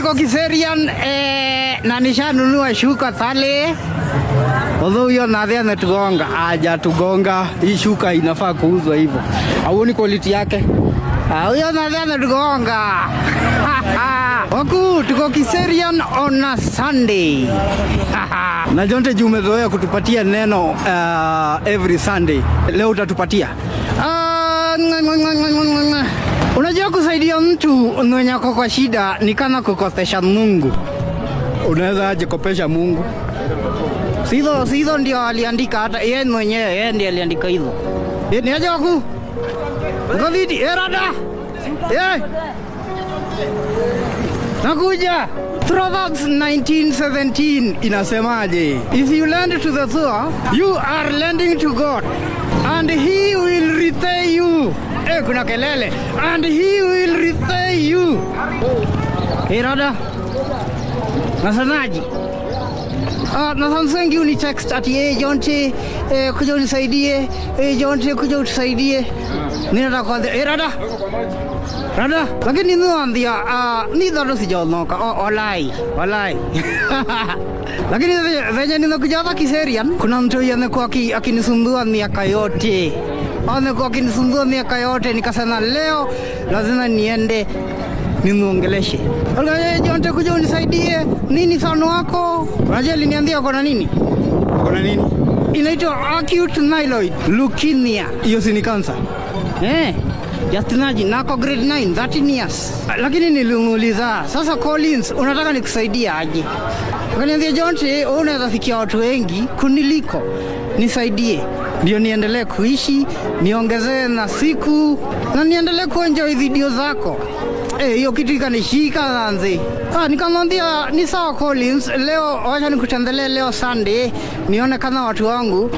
niko Kiserian na nishanunua shuka pale. Although hiyo nadhia natugonga, hajatugonga. Hii shuka inafaa kuuzwa hivyo. Hauoni quality yake? Huyo nadhia natugonga. Waku tuko Kiserian on a Sunday. Na Jonte juu umezoea kutupatia neno every Sunday. Leo utatupatia. Unajua kusaidia mtu mwenye ako kwa shida ni kama kukopesha Mungu. Unaweza aje kopesha Mungu? Sizo ndio aliandika, hata yeye mwenyewe yeye ndiye aliandika hivyo. Ni aje waku? Ngavidi erada. Nakuja. Proverbs 19:17 inasemaje? If you lend to the poor, you are lending to God, and he will repay you. Kuna kelele. And he will repay you. Rada. Nasemaje? Na Samsung uni text ati Jonte kuja unisaidie, Jonte kuja unisaidie. Mimi nataka kwanza Rada, lakini niambia ni dado sijaonoka. Walai. Lakini venye ninakuja hapa Kiserian, kuna mtu yamekuwa akinisumbua miaka yote. Amekuwa akinisumbua miaka yote, nikasema leo lazima niende nimuongeleshe. Jonte kuja unisaidie, nini sana wako? Unajua aliniambia uko na nini? Uko na nini? Inaitwa acute myeloid leukemia. Hiyo si ni cancer. Just imagine, nako grade 9, 13 years. Lakini nilimuuliza, sasa Collins, unataka nikusaidie aje? Akaniambia Jonte, unaweza fikia watu wengi kuniliko. Nisaidie. Ndio niendelee kuishi, niongezee na siku, na niendelee kuenjoy video zako. Hiyo kitu ikanishika zanzi. Nikamwambia ni sawa Collins, leo wacha nikutembelee leo Sunday, nione kama watu wangu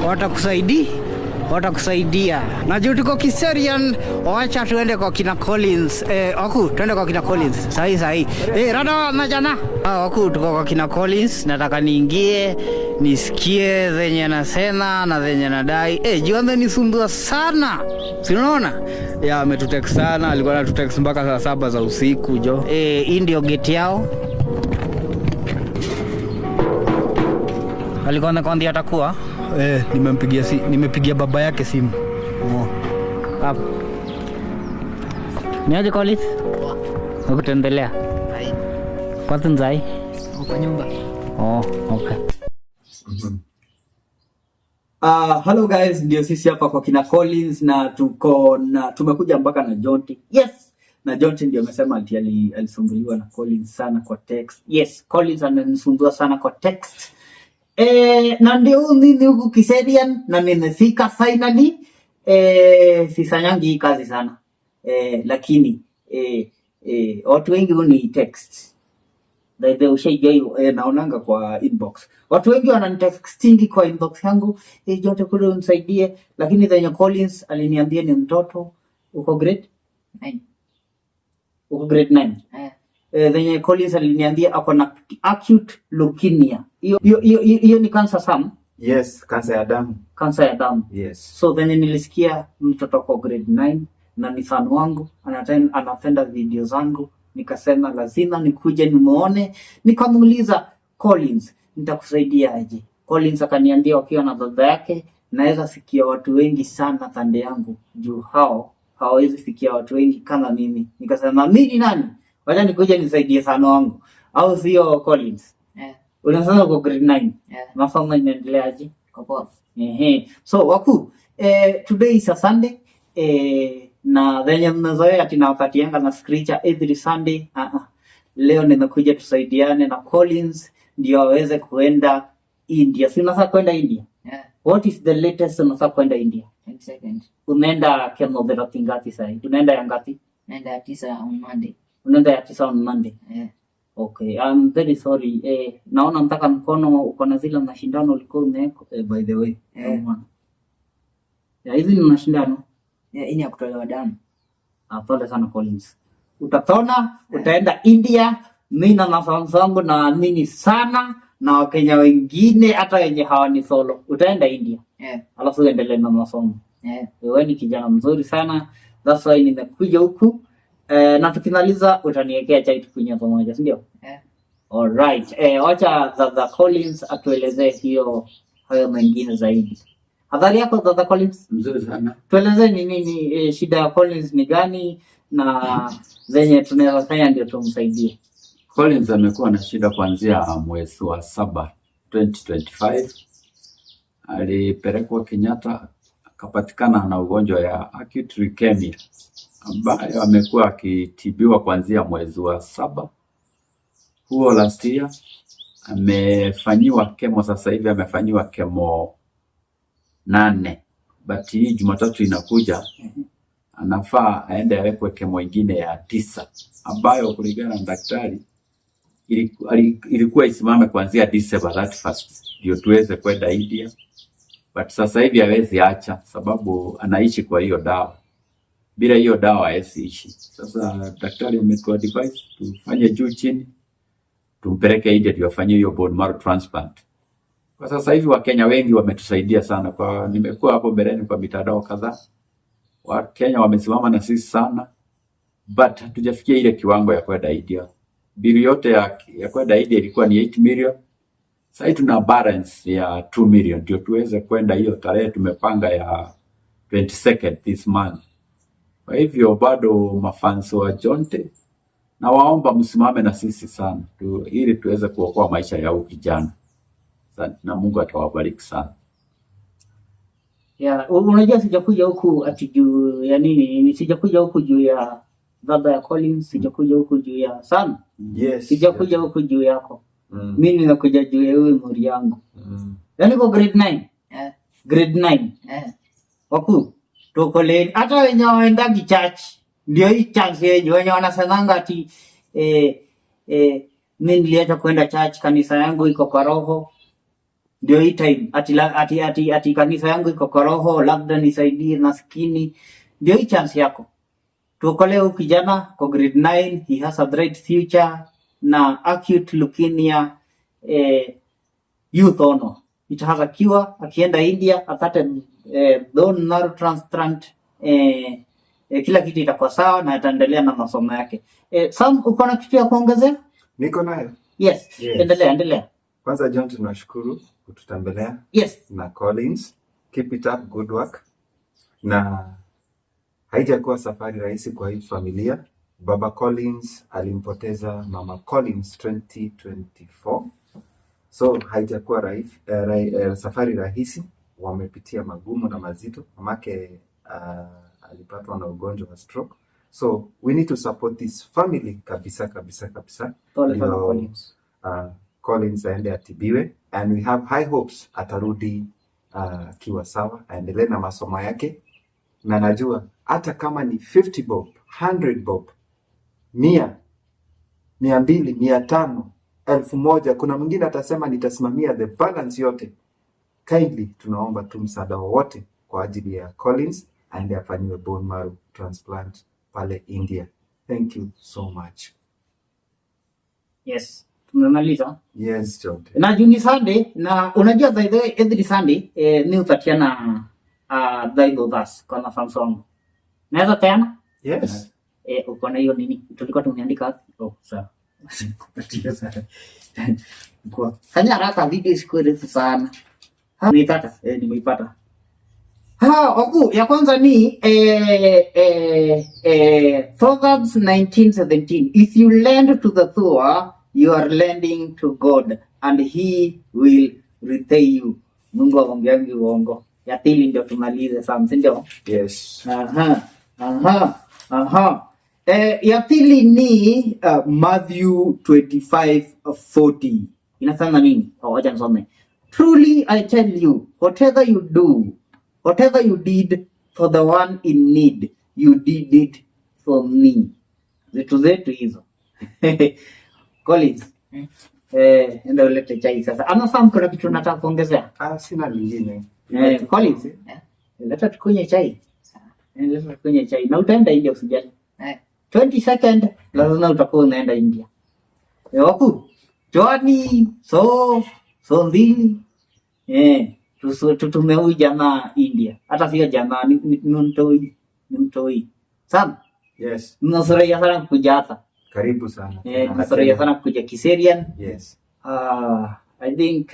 watakusaidia. Na juu tuko Kiserian, wacha tuende kwa kina Collins. Tuende kwa kina Collins. Sahi. Rada na jana. Tuko kwa kina Collins, nataka niingie, nisikie zenye nasema na zenye nadai. Jiwambe nisumbua sana. Si unaona? Ametutext sana, alikuwa anatutext mpaka saa 7 za usiku jo. Hii ndio gate yao. Alikuwa anakwambia atakuwa nimepigia baba yake simu. Hapo. Niaje Collins? Ukutembelea? Hai. Kwa tunzai? Kwa nyumba. Okay. Hello guys, ndio sisi hapa kwa kina Collins na tumekuja mpaka na Jonte. Yes. Na Jonte ndio amesema alisumbuliwa na Collins sana kwa text. Yes, Collins ananisumbua sana kwa text. Na ndio mimi huku Kiserian na nimefika finally. Sisanyangi hii kazi sana. Lakini watu wengi huni text. They ushaijai naonanga kwa inbox. Watu wengi wananitextingi kwa inbox yangu, Jonte kule unisaidie, lakini zenye Collins aliniambia ni mtoto uko grade 9. Uko grade 9. Zenye Collins aliniambia ako na acute leukemia. Hiyo ni cancer Sam? Yes, cancer ya damu. Cancer ya damu. Yes. So then nilisikia mtoto kwa grade 9 na ni fan wangu, anapenda video zangu. Nikasema lazima nikuje nimuone. Nikamuuliza Collins, nitakusaidia aje? Collins akaniambia wakiwa na baba yake naweza fikia watu wengi sana pande yangu. Juu hawawezi fikia watu wengi kama mimi. Nikasema mimi ni nani? Wacha nikuje nisaidie sana wangu. Au sio Collins? Unasema uko grade 9. Masomo inaendelea aje? Kwa poa. So waku, today is a Sunday. Na venye mmezoea tunawapatianga na scripture every Sunday. Leo nimekuja tusaidiane na Collins ndio aweze kuenda India. Si unataka kwenda India? What is the latest unataka kwenda India? 22nd. Unaenda chemotherapy ngapi sasa? Unaenda ya ngapi? Naenda ya 9 on Monday. Unaenda ya 9 on Monday? Okay, I'm very sorry. Naona mpaka mkono uko na zile mashindano ulikuwa umeko. By the way. Hizi ni mashindano. Hii ni ya kutolewa damu. Pole sana Collins. Utatona, utaenda India, mimi na mafanzo wangu na amini sana na Wakenya wengine hata wenye hawani solo. Utaenda India. Alafu uendelee na masomo. Wewe ni kijana mzuri sana. That's why nimekuja huku Na tukimaliza utaniwekea chai tukunywe pamoja, si ndio? Alright. Wacha Dada Collins atuelezee hayo mengine zaidi. Habari yako Dada Collins? Mzuri sana. Tuelezee ni nini shida ya Collins ni gani na zenye tunaweza fanya ndio tumsaidie. Collins amekuwa na shida kuanzia mwezi wa 7 2025. Alipelekwa Kenyatta akapatikana na ugonjwa ya acute leukemia ambayo amekuwa akitibiwa kuanzia mwezi wa 7 huo last year. Amefanyiwa chemo, sasa hivi amefanyiwa chemo 8, but hii Jumatatu inakuja anafaa aende awekwe chemo ingine ya 9 ambayo kulingana na daktari ilikuwa isimame kuanzia December 31st ndio tuweze kwenda India, but sasa hivi hawezi acha sababu anaishi kwa hiyo dawa. Bila hiyo dawa hawezi ishi. Sasa daktari ametuadvise tufanye juu chini tumpeleke India ndio afanye hiyo bone marrow transplant. Kwa sasa hivi Wakenya wengi wametusaidia sana, kwa nimekuwa hapo mbeleni kwa mitandao kadhaa. Wakenya wamesimama na sisi sana, but hatujafikia ile kiwango ya kwenda India. Bili yote ya kwenda India ilikuwa ni 8 million. Sasa tuna balance ya 2 million ndio tuweze kwenda hiyo tarehe tumepanga ya 22nd this month. Kwa hivyo bado mafans wa Jonte na waomba msimame na sisi sana ili tuweze kuokoa maisha ya huyu kijana. Na Mungu atawabariki sana. Unajua sijakuja huku ati juu ya nini? Sijakuja huku juu ya baba ya Collins, sijakuja huku juu ya Sam. Yes. Sijakuja huku juu yako. Mimi ninakuja juu ya huyu muri yangu. Yaani kwa grade 9. Grade 9. Waku tuko late. Hata wenye waenda church ndio hii chance yenyewe wenye wanasemanga ati mimi niliacha kwenda church, kanisa yangu iko kwa roho. Ndio hii time ati kanisa yangu iko kwa roho, labda nisaidie maskini. Ndio hii chance yako. Tuokolee huyu kijana kwa grade 9, he has a bright future na acute leukemia youth honor. It has a cure. Akienda India apate bone marrow transplant, kila kitu itakuwa sawa na ataendelea na masomo yake. Sam, uko na kitu ya kuongezea? Niko nayo. Yes. Endelea. Kwanza John, tunashukuru kututembelea. Yes. Na Collins, keep it up, good work. Na haijakuwa safari rahisi kwa hii familia. Baba Collins alimpoteza mama Collins 2024. So haijakuwa safari rahisi, wamepitia magumu na mazito. Mamake alipatwa na ugonjwa wa stroke. So we need to support this family kabisa. Collins aende atibiwe, and we have high hopes atarudi akiwa sawa, aendelee na masomo yake. Na najua hata kama ni 50 bob, 100 bob, 100, 200, 500, 1000, kuna mwingine atasema nitasimamia the balance yote. Kindly tunaomba tu msaada wote kwa ajili ya Collins aende afanyiwe bone marrow transplant pale India. Thank you so much. Yes. Tumemaliza? Yes, John. Na Juni Sunday, na unajua by the way every Sunday mimi hupatiana Bible verse kwa Samsung. Naweza tena? Yes. Uko na hiyo nini? Tulikuwa tumeandika. Sawa. Kupatia sana. Kwa fanya haraka, video siku refu sana. Nimeipata. Nimeipata. Oku, ya kwanza ni Proverbs 19:17. If you lend to the poor, you are lending to God and he will repay you. Mungu aongeangi uongo. Ya pili ndio tumalize Sam, ndio? Yes. Ya pili ni Matthew 25:40. Inasema nini? Wacha nisome. Truly I tell you, whatever you did for the one in need, you did it for me. Vitu zetu hizo. Collins. Ndio ulete chai sasa. Ama Sam, kuna kitu nataka kuongezea? Sina lingine. Collins. Leta tukunywe chai. Leta tukunywe chai. Na utaenda India usijali. 22nd lazima utakuwa unaenda India. Waku. Joani, so mbili. Tutume huyu jamaa India. Hata sio jamaa, ni mtoi. Sam, Yes. Tunafurahia sana kukuja hapa. Karibu sana. Tunafurahia sana kukuja Kiserian. Yes. I think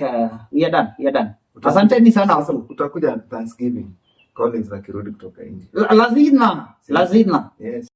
we are done. Asanteni sana. Sasa utakuja Thanksgiving. Collins akirudi kutoka nje. Lazima. Yes.